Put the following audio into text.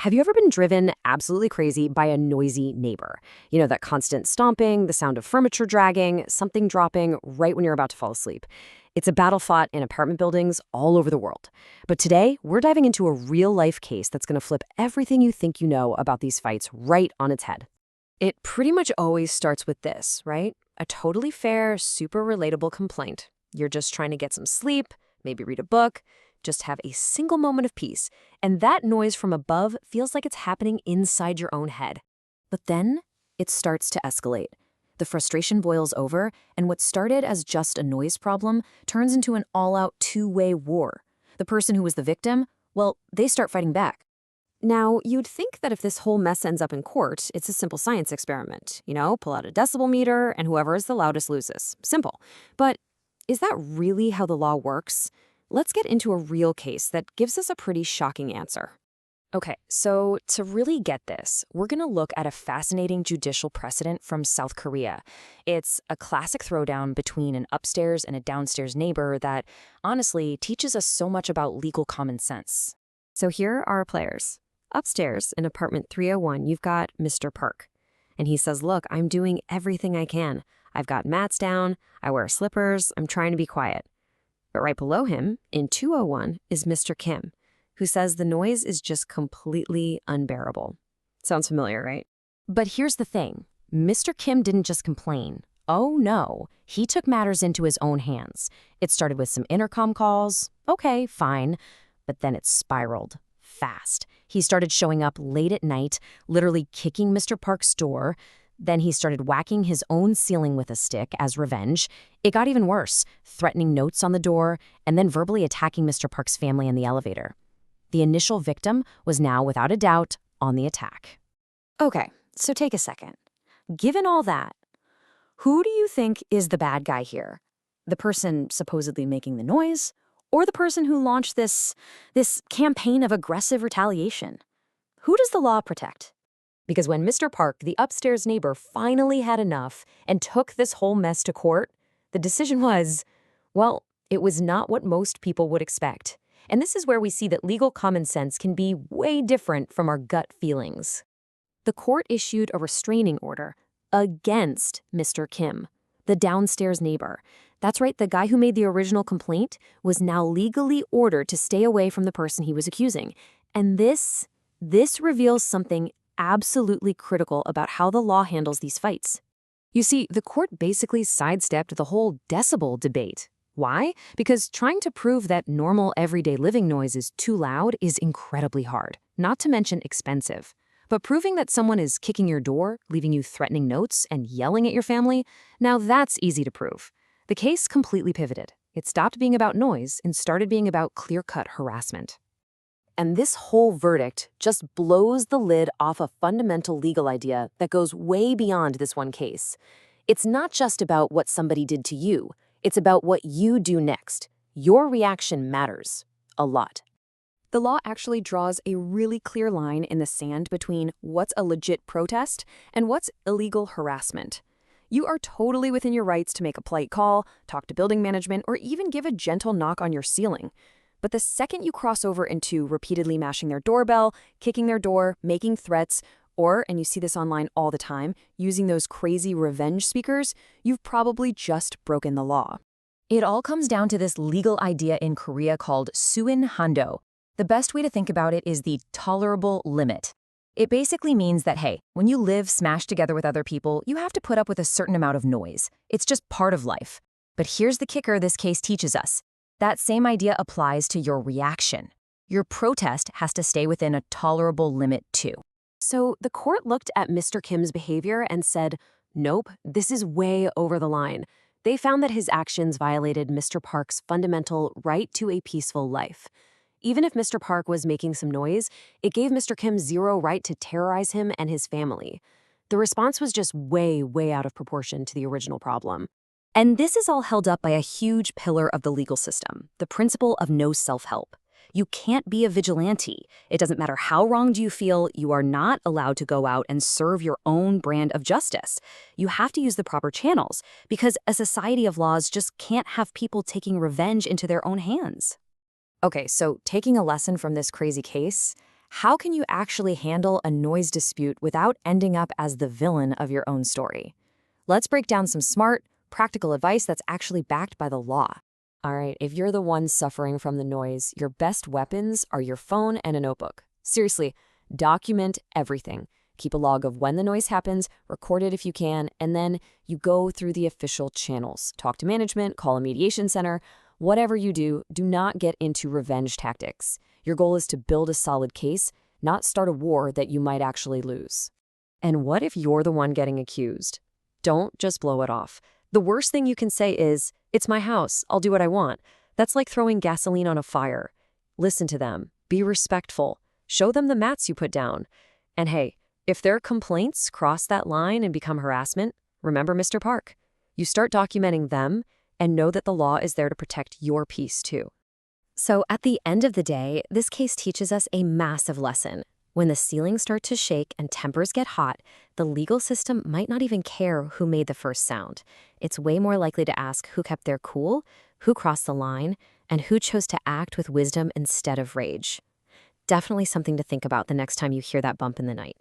Have you ever been driven absolutely crazy by a noisy neighbor? You know, that constant stomping, the sound of furniture dragging, something dropping right when you're about to fall asleep. It's a battle fought in apartment buildings all over the world. But today, we're diving into a real-life case that's going to flip everything you think you know about these fights right on its head. It pretty much always starts with this, right? A totally fair, super relatable complaint. You're just trying to get some sleep, maybe read a book, just have a single moment of peace, and that noise from above feels like it's happening inside your own head. But then it starts to escalate. The frustration boils over, and what started as just a noise problem turns into an all-out two-way war. The person who was the victim, well, they start fighting back. Now, you'd think that if this whole mess ends up in court, it's a simple science experiment. You know, pull out a decibel meter, and whoever is the loudest loses. Simple. But is that really how the law works? Let's get into a real case that gives us a pretty shocking answer. Okay, so to really get this, we're going to look at a fascinating judicial precedent from South Korea. It's a classic throwdown between an upstairs and a downstairs neighbor that, honestly, teaches us so much about legal common sense. So here are our players. Upstairs in apartment 301, you've got Mr. Park. And he says, look, I'm doing everything I can. I've got mats down, I wear slippers, I'm trying to be quiet. But right below him, in 201, is Mr. Kim, who says the noise is just completely unbearable. Sounds familiar, right? But here's the thing. Mr. Kim didn't just complain. Oh no, he took matters into his own hands. It started with some intercom calls. Okay, fine. But then it spiraled fast. He started showing up late at night, literally kicking Mr. Park's door. Then he started whacking his own ceiling with a stick as revenge. It got even worse, threatening notes on the door, and then verbally attacking Mr. Park's family in the elevator. The initial victim was now, without a doubt, on the attack. Okay, so take a second. Given all that, who do you think is the bad guy here? The person supposedly making the noise, or the person who launched this campaign of aggressive retaliation? Who does the law protect? Because when Mr. Park, the upstairs neighbor, finally had enough and took this whole mess to court, the decision was, well, it was not what most people would expect. And this is where we see that legal common sense can be way different from our gut feelings. The court issued a restraining order against Mr. Kim, the downstairs neighbor. That's right, the guy who made the original complaint was now legally ordered to stay away from the person he was accusing. And this reveals something absolutely critical about how the law handles these fights. You see, the court basically sidestepped the whole decibel debate. Why? Because trying to prove that normal everyday living noise is too loud is incredibly hard, not to mention expensive. But proving that someone is kicking your door, leaving you threatening notes, and yelling at your family, now that's easy to prove. The case completely pivoted. It stopped being about noise and started being about clear-cut harassment. And this whole verdict just blows the lid off a fundamental legal idea that goes way beyond this one case. It's not just about what somebody did to you. It's about what you do next. Your reaction matters a lot. The law actually draws a really clear line in the sand between what's a legit protest and what's illegal harassment. You are totally within your rights to make a polite call, talk to building management, or even give a gentle knock on your ceiling. But the second you cross over into repeatedly mashing their doorbell, kicking their door, making threats, or, and you see this online all the time, using those crazy revenge speakers, you've probably just broken the law. It all comes down to this legal idea in Korea called suin hando. The best way to think about it is the tolerable limit. It basically means that, hey, when you live smashed together with other people, you have to put up with a certain amount of noise. It's just part of life. But here's the kicker this case teaches us. That same idea applies to your reaction. Your protest has to stay within a tolerable limit too. So the court looked at Mr. Kim's behavior and said, nope, this is way over the line. They found that his actions violated Mr. Park's fundamental right to a peaceful life. Even if Mr. Park was making some noise, it gave Mr. Kim zero right to terrorize him and his family. The response was just way out of proportion to the original problem. And this is all held up by a huge pillar of the legal system, the principle of no self-help. You can't be a vigilante. It doesn't matter how wronged you feel, you are not allowed to go out and serve your own brand of justice. You have to use the proper channels, because a society of laws just can't have people taking revenge into their own hands. Okay, so taking a lesson from this crazy case, How can you actually handle a noise dispute without ending up as the villain of your own story? Let's break down some smart, practical advice that's actually backed by the law. All right, if you're the one suffering from the noise, your best weapons are your phone and a notebook. Seriously, document everything. Keep a log of when the noise happens, record it if you can, and then you go through the official channels. Talk to management, call a mediation center. Whatever you do, do not get into revenge tactics. Your goal is to build a solid case, not start a war that you might actually lose. And what if you're the one getting accused? Don't just blow it off. The worst thing you can say is, "It's my house, I'll do what I want." That's like throwing gasoline on a fire. Listen to them, be respectful, show them the mats you put down. And hey, if their complaints cross that line and become harassment, remember Mr. Park. You start documenting them and know that the law is there to protect your peace too. So at the end of the day, this case teaches us a massive lesson. When the ceilings start to shake and tempers get hot, the legal system might not even care who made the first sound. It's way more likely to ask who kept their cool, who crossed the line, and who chose to act with wisdom instead of rage. Definitely something to think about the next time you hear that bump in the night.